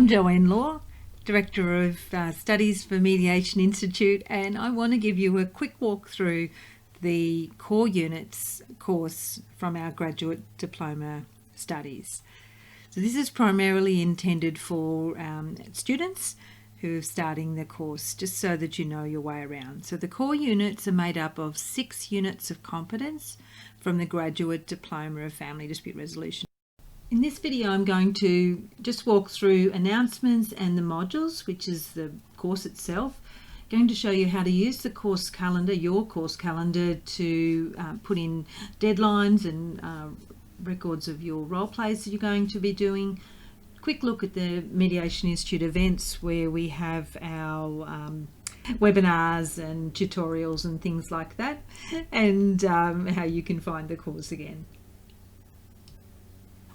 I'm Joanne Law, Director of Studies for Mediation Institute, and I want to give you a quick walk through the core units course from our graduate diploma studies. So this is primarily intended for students who are starting the course, just so that you know your way around. So the core units are made up of 6 units of competence from the graduate diploma of Family Dispute Resolution. In this video, I'm going to just walk through announcements and the modules, which is the course itself. I'm going to show you how to use the course calendar, your course calendar, to put in deadlines and records of your role plays that you're going to be doing. Quick look at the Mediation Institute events where we have our webinars and tutorials and things like that, and how you can find the course again.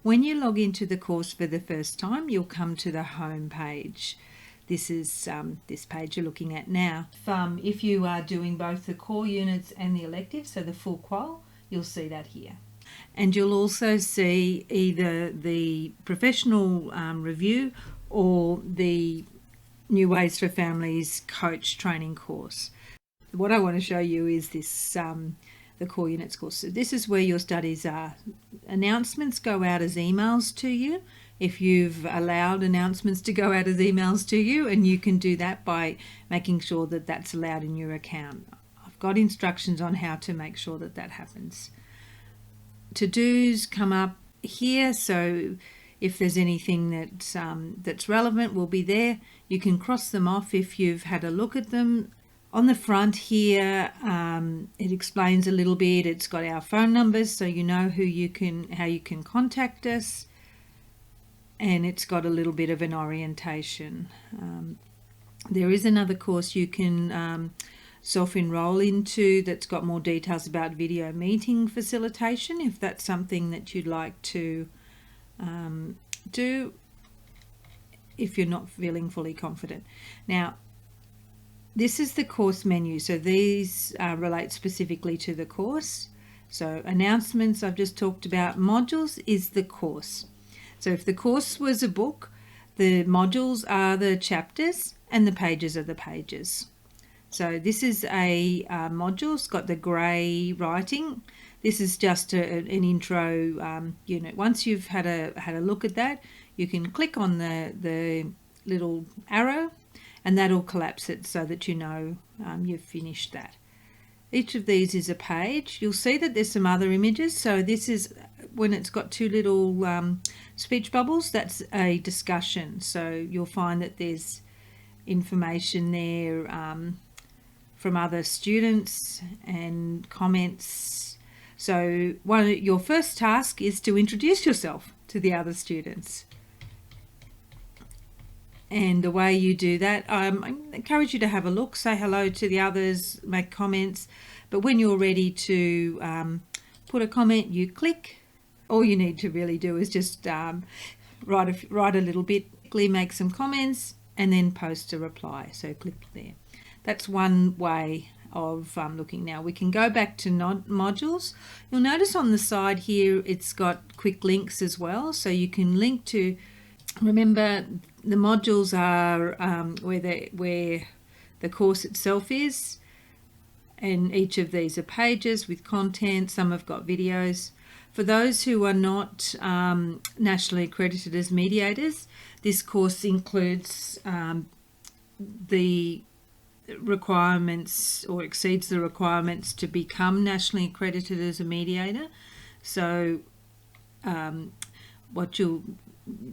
When you log into the course for the first time, you'll come to the home page. This is this page you're looking at now. If you are doing both the core units and the electives, so the full qual, you'll see that here. And you'll also see either the professional review or the New Ways for Families coach training course. What I want to show you is this the core units course. So this is where your studies are. Announcements go out as emails to you if you've allowed announcements to go out as emails to you, and you can do that by making sure that that's allowed in your account. I've got instructions on how to make sure that that happens. To-dos come up here, so if there's anything that's relevant will be there. You can cross them off if you've had a look at them. On the front here, it explains a little bit. It's got our phone numbers, so you know how you can contact us, and it's got a little bit of an orientation. There is another course you can self-enroll into that's got more details about video meeting facilitation, if that's something that you'd like to do if you're not feeling fully confident. Now, this is the course menu, so these relate specifically to the course. So announcements I've just talked about. Modules is the course. So if the course was a book, the modules are the chapters and the pages are the pages. So this is a module. It's got the grey writing. This is just an intro unit. Once you've had a look at that, you can click on the little arrow, and that'll collapse it so that you know you've finished that. Each of these is a page. You'll see that there's some other images. So this is when it's got 2 little speech bubbles, that's a discussion. So you'll find that there's information there from other students and comments. So your first task is to introduce yourself to the other students. And the way you do that, I encourage you to have a look, say hello to the others, make comments. But when you're ready to put a comment, you click. All you need to really do is just write a little bit, make some comments, and then post a reply. So click there. That's one way of looking. Now we can go back to modules. You'll notice on the side here it's got quick links as well, so you can link to. Remember, the modules are where the course itself is, and each of these are pages with content. Some have got videos. For those who are not nationally accredited as mediators, this course includes the requirements, or exceeds the requirements, to become nationally accredited as a mediator. So what you'll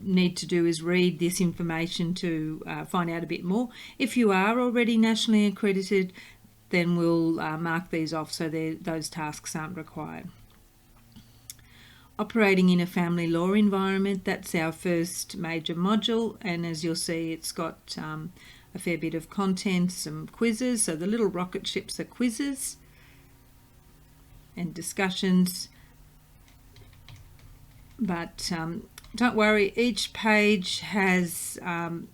need to do is read this information to find out a bit more. If you are already nationally accredited, then we'll mark these off so those tasks aren't required. Operating in a family law environment, that's our first major module, and as you'll see, it's got a fair bit of content, some quizzes. So the little rocket ships are quizzes and discussions, but don't worry, each page has, some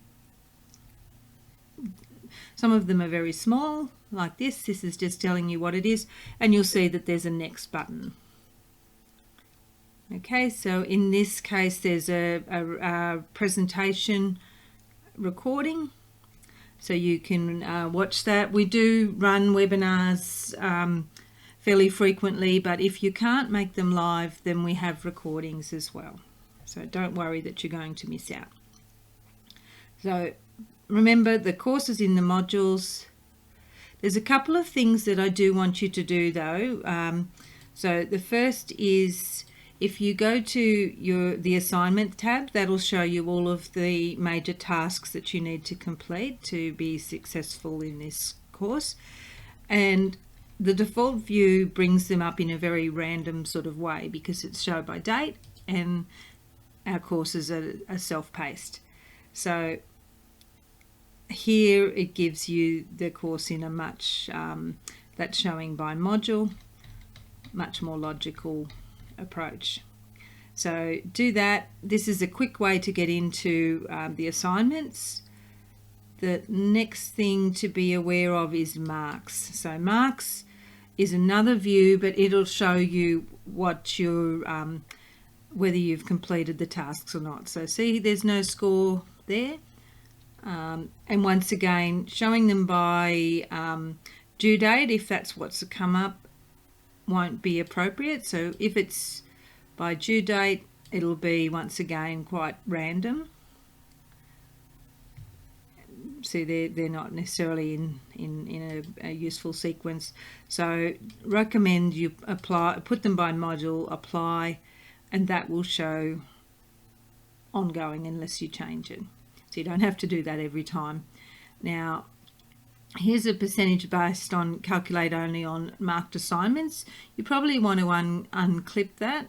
of them are very small, like this. This is just telling you what it is, and you'll see that there's a next button. Okay, so in this case there's a presentation recording, so you can watch that. We do run webinars fairly frequently, but if you can't make them live, then we have recordings as well. So don't worry that you're going to miss out. So remember, the course is in the modules. There's a couple of things that I do want you to do though. So the first is, if you go to the assignment tab, that'll show you all of the major tasks that you need to complete to be successful in this course. And the default view brings them up in a very random sort of way because it's show by date and our courses are self-paced. So here it gives you the course in a much, that's showing by module, much more logical approach. So do that. This is a quick way to get into the assignments. The next thing to be aware of is marks. So marks is another view, but it'll show you what your whether you've completed the tasks or not. So see, there's no score there. And once again, showing them by due date, if that's what's come up, won't be appropriate. So if it's by due date, it'll be once again quite random. See, they're not necessarily in a useful sequence. So recommend you put them by module, apply, and that will show ongoing unless you change it. So you don't have to do that every time. Now, here's a percentage based on calculate only on marked assignments. You probably want to unclip that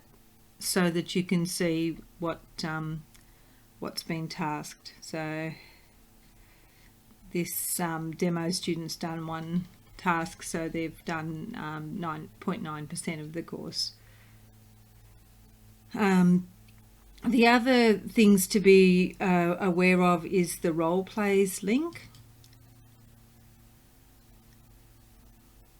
so that you can see what's been tasked. So this demo student's done one task, so they've done 9.9% of the course. The other things to be aware of is the role plays link.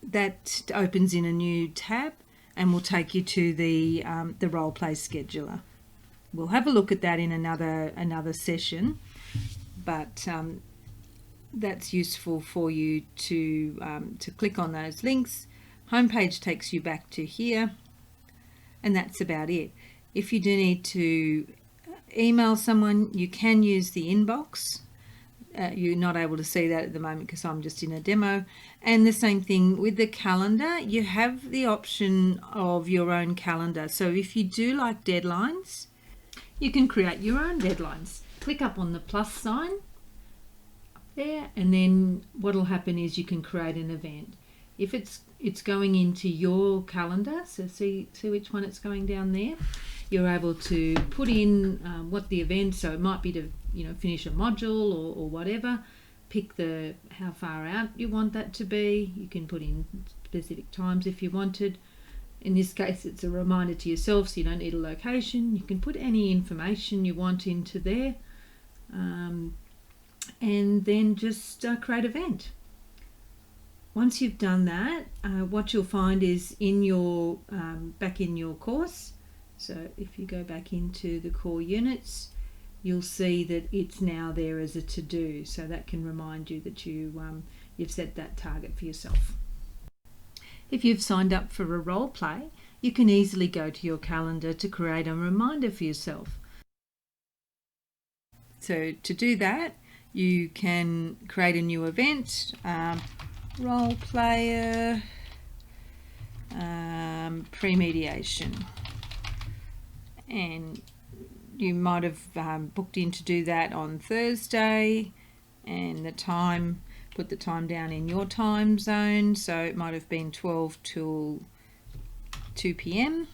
That opens in a new tab and will take you to the role play scheduler. We'll have a look at that in another session, but that's useful for you to click on those links. Homepage takes you back to here, and that's about it. If you do need to email someone, you can use the inbox. You're not able to see that at the moment because I'm just in a demo. And the same thing with the calendar, you have the option of your own calendar. So if you do like deadlines, you can create your own deadlines. Click up on the plus sign up there, and then what will happen is you can create an event. If it's going into your calendar, so see which one it's going down there, you're able to put in what the event, so it might be to finish a module or whatever. Pick how far out you want that to be. You can put in specific times if you wanted. In this case, it's a reminder to yourself, so you don't need a location. You can put any information you want into there, and then just create an event. Once you've done that, what you'll find is in your back in your course. So if you go back into the core units, you'll see that it's now there as a to-do. So that can remind you that you've set that target for yourself. If you've signed up for a role play, you can easily go to your calendar to create a reminder for yourself. So to do that, you can create a new event, role player, pre-mediation. And you might have booked in to do that on Thursday, and the time, put the time down in your time zone, so it might have been 12 till 2 p.m.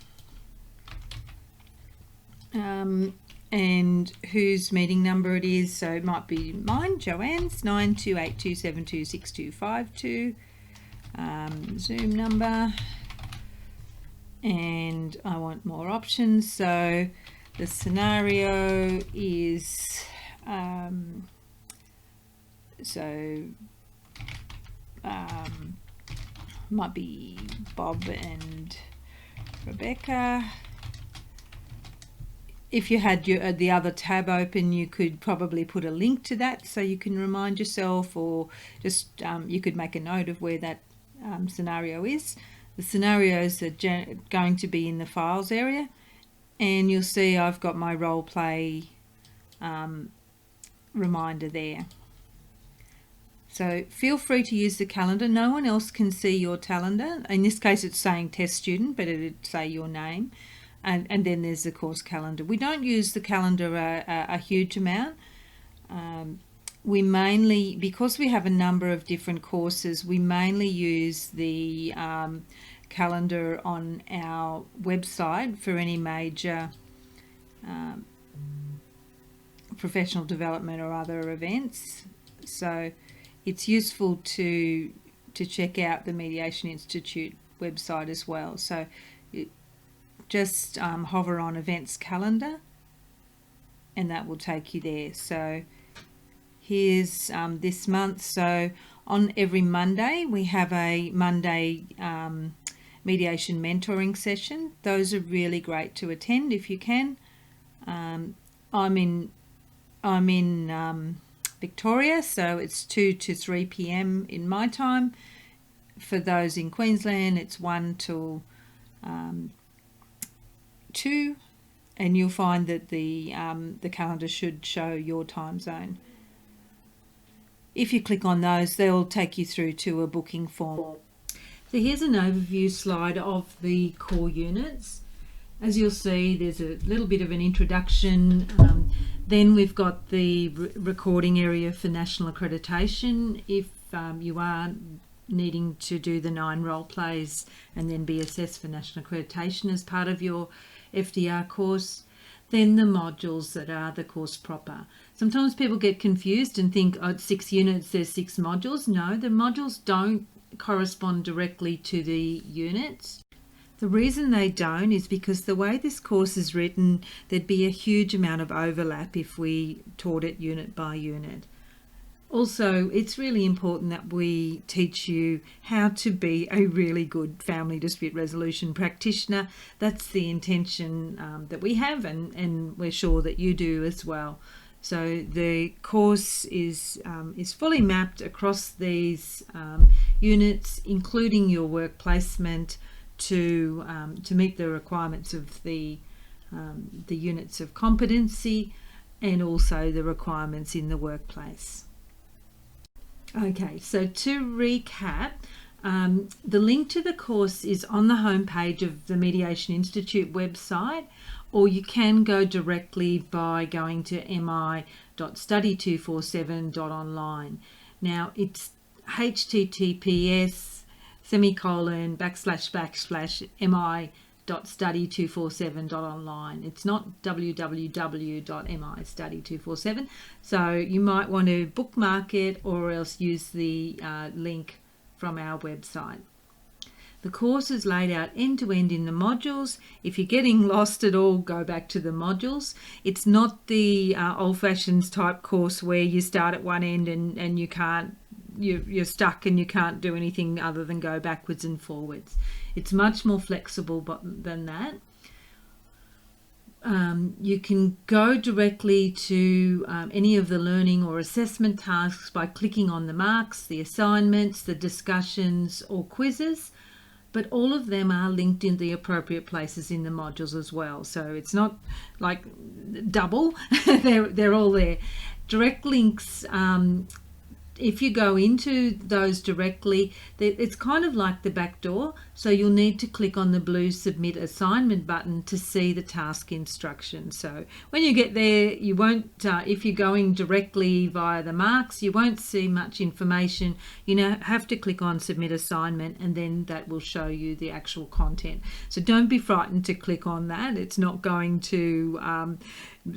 And whose meeting number it is, so it might be mine, Joanne's, 9282726252, Zoom number, and I want more options. So the scenario is might be Bob and Rebecca. if you had the other tab open, you could probably put a link to that so you can remind yourself, or just you could make a note of where that scenario is. The scenarios are going to be in the files area, and you'll see I've got my role play reminder there. So feel free to use the calendar. No one else can see your calendar. In this case it's saying test student, but it'd say your name. And then there's the course calendar. We don't use the calendar a huge amount. We mainly, because we have a number of different courses, we mainly use the calendar on our website for any major professional development or other events. So it's useful to check out the Mediation Institute website as well. So just hover on events calendar and that will take you there. So here's this month. So on every Monday we have a Monday mediation mentoring session. Those are really great to attend if you can. I'm in Victoria, so it's 2 to 3 p.m. in my time. For those in Queensland it's 1 till 2, and you'll find that the calendar should show your time zone. If you click on those, they'll take you through to a booking form. So here's an overview slide of the core units. As you'll see, there's a little bit of an introduction. Then we've got the recording area for national accreditation. If you are needing to do the 9 role plays and then be assessed for national accreditation as part of your FDR course. Then the modules that are the course proper. Sometimes people get confused and think, oh, it's 6 units, there's 6 modules. No, the modules don't correspond directly to the units. The reason they don't is because the way this course is written, there'd be a huge amount of overlap if we taught it unit by unit. Also, it's really important that we teach you how to be a really good family dispute resolution practitioner. That's the intention that we have, and we're sure that you do as well. So the course is fully mapped across these units, including your work placement, to meet the requirements of the units of competency and also the requirements in the workplace. Okay, so to recap, the link to the course is on the homepage of the Mediation Institute website, or you can go directly by going to mi.study247.online. Now it's https://mi.study247.online. It's not www.mi.study247. So you might want to bookmark it or else use the link from our website. The course is laid out end to end in the modules. If you're getting lost at all, go back to the modules. It's not the old-fashioned type course where you start at one end and you can't, you're stuck and you can't do anything other than go backwards and forwards. It's much more flexible than that. You can go directly to any of the learning or assessment tasks by clicking on the marks, the assignments, the discussions or quizzes, but all of them are linked in the appropriate places in the modules as well. So it's not like double, they're all there. Direct links, if you go into those directly, it's kind of like the back door. So you'll need to click on the blue submit assignment button to see the task instructions. So when you get there, you won't, if you're going directly via the marks, you won't see much information. You have to click on submit assignment, and then that will show you the actual content. So don't be frightened to click on that. It's not going to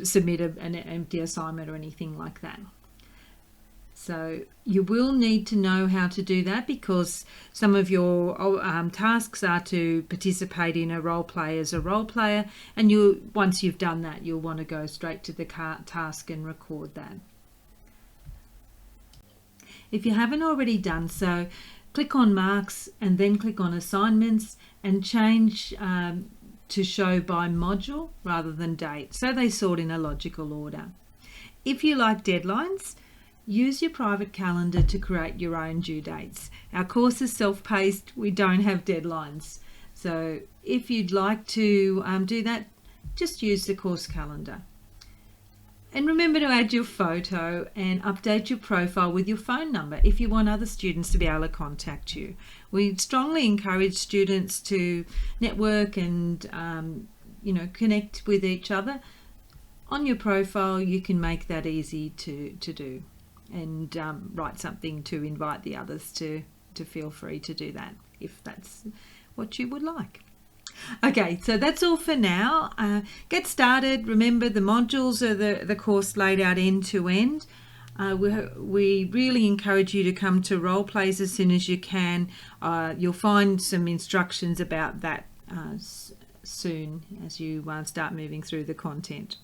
submit an empty assignment or anything like that. So you will need to know how to do that, because some of your tasks are to participate in a role play as a role player, and once you've done that, you'll want to go straight to the task and record that. If you haven't already done so, click on marks and then click on assignments and change to show by module rather than date, so they sort in a logical order. If you like deadlines, use your private calendar to create your own due dates. Our course is self-paced, we don't have deadlines. So if you'd like to do that, just use the course calendar. And remember to add your photo and update your profile with your phone number if you want other students to be able to contact you. We strongly encourage students to network and connect with each other. On your profile you can make that easy to do, and write something to invite the others to feel free to do that if that's what you would like. Okay, so that's all for now. Get started. Remember, the modules are the course laid out end to end. We really encourage you to come to role plays as soon as you can. You'll find some instructions about that soon as you start moving through the content.